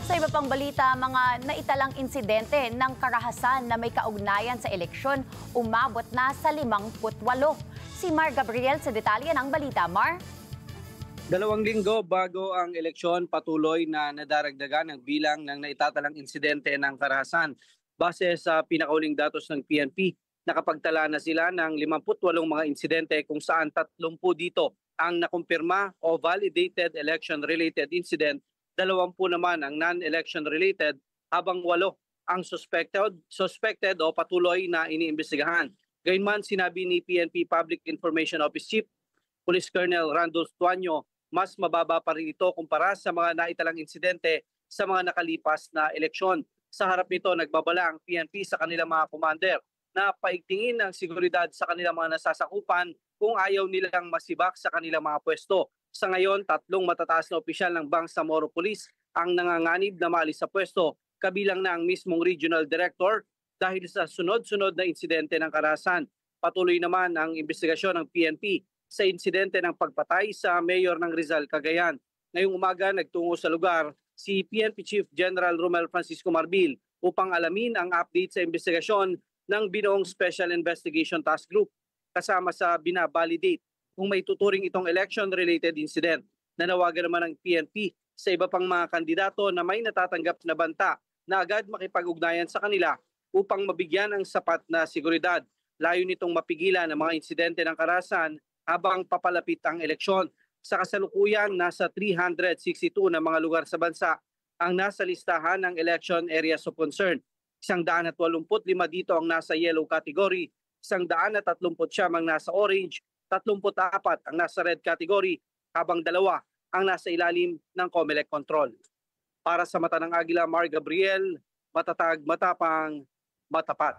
Sa iba pang balita, mga naitalang insidente ng karahasan na may kaugnayan sa eleksyon umabot na sa 58. Si Mar Gabriel sa detalye ng balita. Mar? 2 linggo bago ang eleksyon, patuloy na nadaragdagan ang bilang ng naitatalang insidente ng karahasan. Base sa pinakauling datos ng PNP, nakapagtala na sila ng 58 mga insidente kung saan 30 dito ang nakumpirma o validated election-related incident, 20 naman ang non-election related, habang 8 ang suspected o patuloy na iniimbestigahan. Gayunman, sinabi ni PNP Public Information Office Chief Police Colonel Randolph Tuanyo, mas mababa pa rin ito kumpara sa mga naitalang insidente sa mga nakalipas na eleksyon. Sa harap nito, nagbabala ang PNP sa kanilang mga commander na paigtingin ang seguridad sa kanilang mga nasasakupan kung ayaw nilang masibak sa kanilang mga pwesto. Sa ngayon, 3 matataas na opisyal ng Bangsamoro Police ang nanganganib na maalis sa pwesto, kabilang na ang mismong regional director dahil sa sunod-sunod na insidente ng karahasan. Patuloy naman ang investigasyon ng PNP sa insidente ng pagpatay sa mayor ng Rizal, Cagayan. Ngayong umaga, nagtungo sa lugar si PNP Chief General Romel Francisco Marbil upang alamin ang update sa investigasyon ng binuong Special Investigation Task Group kasama sa binabalidate kung may tuturing itong election-related incident. Nanawagan naman ng PNP sa iba pang mga kandidato na may natatanggap na banta na agad makipag-ugnayan sa kanila upang mabigyan ng sapat na seguridad. Layo nitong mapigilan ang mga insidente ng karahasan habang papalapit ang eleksyon. Sa kasalukuyan, nasa 362 na mga lugar sa bansa ang nasa listahan ng election areas of concern. 185 dito ang nasa yellow category, 139 ang nasa orange, 34 ang nasa red category, habang 2 ang nasa ilalim ng COMELEC control. Para sa Mata ng Agila, Mar Gabriel, matatag, matapang, matapat.